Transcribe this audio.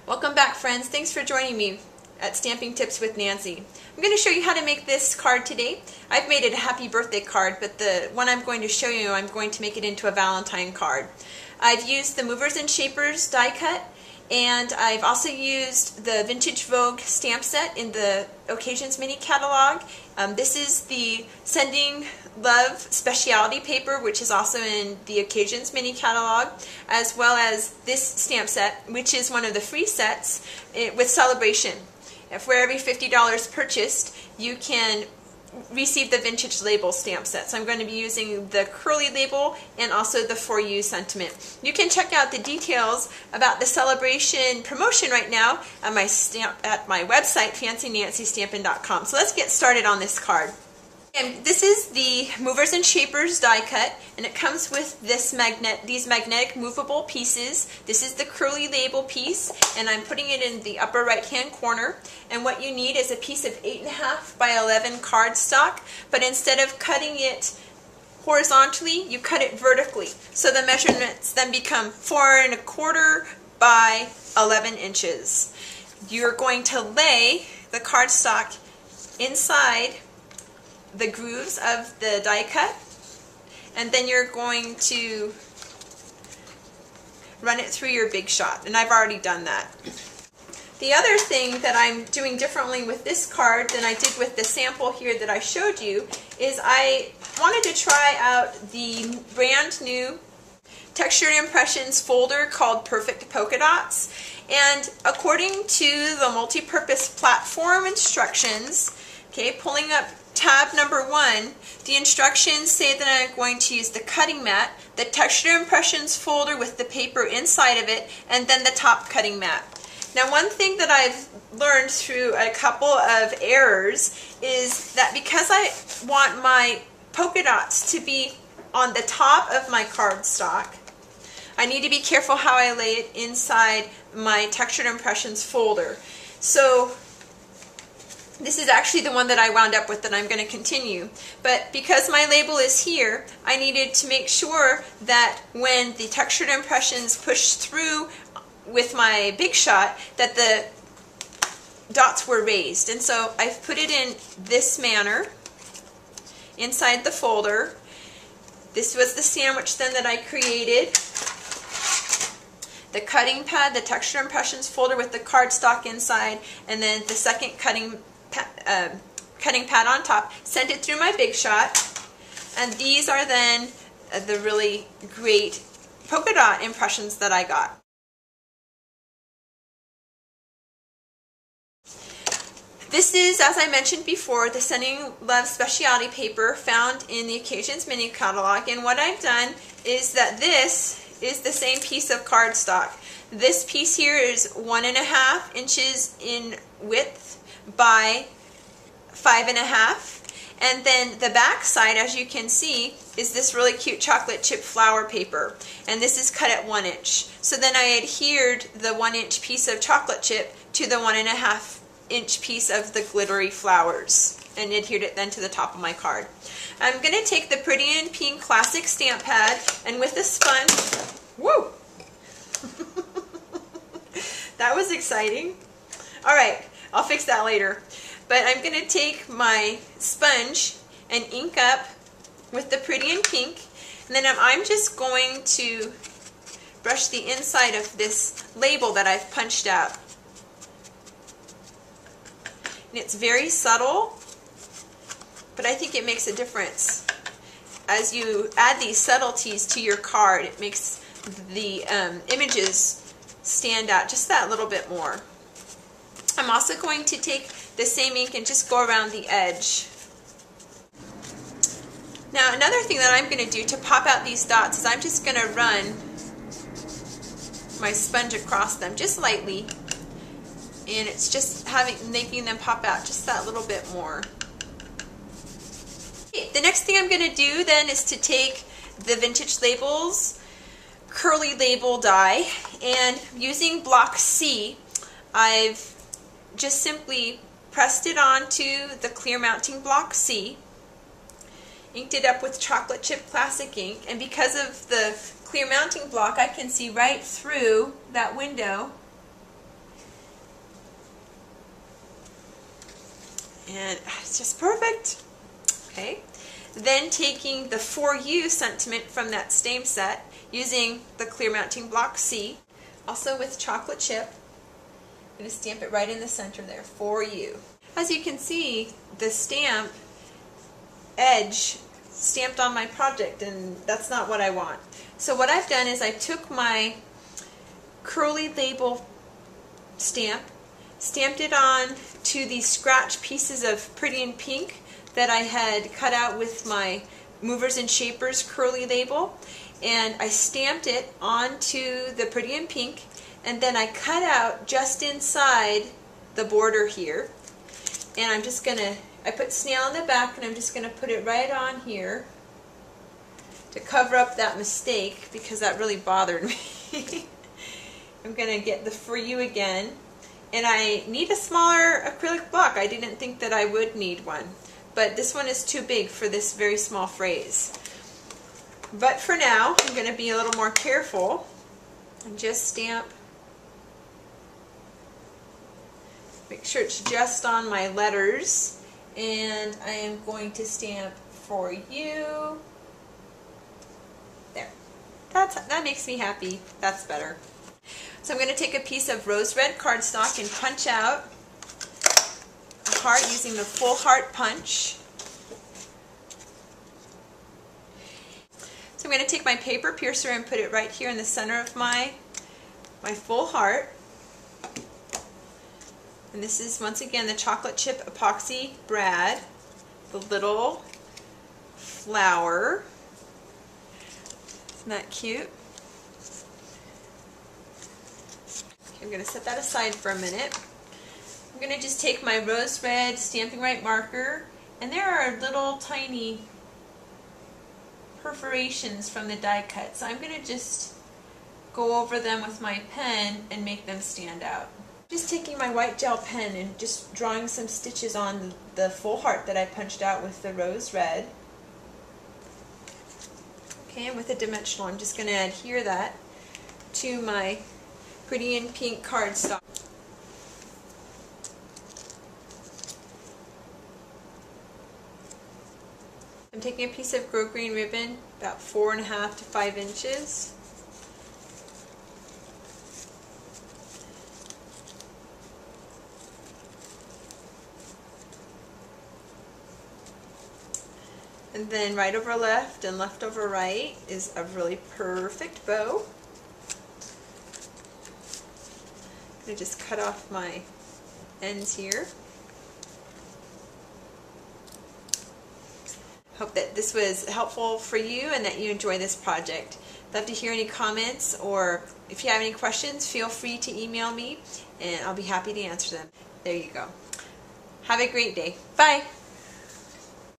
Welcome back, friends. Thanks for joining me at Stamping Tips with Nancy. I'm going to show you how to make this card today. I've made it a happy birthday card, but the one I'm going to show you, I'm going to make it into a Valentine card. I've used the Movers and Shapers die cut, and I've also used the Vintage Vogue stamp set in the Occasions mini catalog. This is the Sending Love specialty paper, which is also in the Occasions mini catalog, as well as this stamp set, which is one of the free sets with Sale-a-Bration. For every $50 purchased, you can receive the vintage label stamp set. So I'm going to be using the curly label and also the For You sentiment. You can check out the details about the Sale-a-Bration promotion right now at my website, FancyNancyStampin.com. So let's get started on this card. And this is the Movers and Shapers die cut, and it comes with these magnetic movable pieces. This is the curly label piece, and I'm putting it in the upper right hand corner. And what you need is a piece of 8.5 by 11 cardstock, but instead of cutting it horizontally, you cut it vertically. So the measurements then become 4.25 by 11 inches. You're going to lay the cardstock inside the grooves of the die cut, and then you're going to run it through your Big Shot, and I've already done that. The other thing that I'm doing differently with this card than I did with the sample here that I showed you is I wanted to try out the brand new Textured Impressions folder called Perfect Polka Dots, and according to the multi-purpose platform instructions, pulling up tab number 1, the instructions say that I'm going to use the cutting mat, the Textured Impressions folder with the paper inside of it, and then the top cutting mat. Now, one thing that I've learned through a couple of errors is that because I want my polka dots to be on the top of my cardstock, I need to be careful how I lay it inside my Textured Impressions folder. So this is actually the one that I wound up with that I'm going to continue. But because my label is here, I needed to make sure that when the Textured Impressions pushed through with my Big Shot, that the dots were raised. And so I've put it in this manner inside the folder. This was the sandwich then that I created. The cutting pad, the Textured Impressions folder with the cardstock inside, and then the second cutting pad on top. Sent it through my Big Shot, and these are then the really great polka dot impressions that I got. This is, as I mentioned before, the Sending Love specialty paper found in the Occasions mini catalog, and what I've done is that this is the same piece of cardstock. This piece here is 1.5 inches in width by 5.5, and then the back side, as you can see, is this really cute chocolate chip flower paper, and this is cut at 1 inch. So then I adhered the 1 inch piece of chocolate chip to the 1.5 inch piece of the glittery flowers and adhered it then to the top of my card. I'm going to take the Pretty in Pink Classic stamp pad, and with a sponge, woo! That was exciting. Alright, I'll fix that later. But I'm going to take my sponge and ink up with the Pretty in Pink, and then I'm just going to brush the inside of this label that I've punched out. And it's very subtle, but I think it makes a difference. As you add these subtleties to your card, it makes the images stand out just that little bit more. I'm also going to take the same ink and just go around the edge. Now, another thing that I'm going to do to pop out these dots is I'm just going to run my sponge across them just lightly, and it's just making them pop out just that little bit more. Okay, the next thing I'm going to do then is to take the Vintage Labels curly label die, and using block C, I've just simply pressed it onto the clear mounting block C, inked it up with chocolate chip classic ink, and because of the clear mounting block, I can see right through that window And it's just perfect. Okay. Then taking the For You sentiment from that same set, using the clear mounting block C, also with chocolate chip, I'm going to stamp it right in the center there, For You. As you can see, the stamp edge stamped on my project, and that's not what I want. So what I've done is I took my curly label stamp, stamped it on to these scratch pieces of Pretty in Pink that I had cut out with my Movers and Shapers curly label, and I stamped it onto the Pretty in Pink, and then I cut out just inside the border here, and I'm just going to, I put snail in the back, and I'm just going to put it right on here to cover up that mistake, because that really bothered me. I'm going to get the For You again, and I need a smaller acrylic block. I didn't think that I would need one, but this one is too big for this very small phrase. But for now, I'm going to be a little more careful and just stamp. Make sure it's just on my letters, and I am going to stamp For You. There. That makes me happy. That's better. So I'm going to take a piece of rose red cardstock and punch out a heart using the full heart punch. So I'm going to take my paper piercer and put it right here in the center of my full heart. And this is once again the chocolate chip epoxy brad, the little flower. Isn't that cute? I'm going to set that aside for a minute. I'm going to just take my rose red Stampin' Right marker, and there are little tiny perforations from the die cut, so I'm going to just go over them with my pen and make them stand out. Just taking my white gel pen and just drawing some stitches on the full heart that I punched out with the rose red. Okay, and with a dimensional, I'm just going to adhere that to my Pretty in Pink cardstock. I'm taking a piece of Grow Green ribbon, about 4.5 to 5 inches. And then right over left and left over right is a really perfect bow. I'm going to just cut off my ends here. Hope that this was helpful for you and that you enjoy this project. Love to hear any comments, or if you have any questions, feel free to email me and I'll be happy to answer them. There you go. Have a great day. Bye!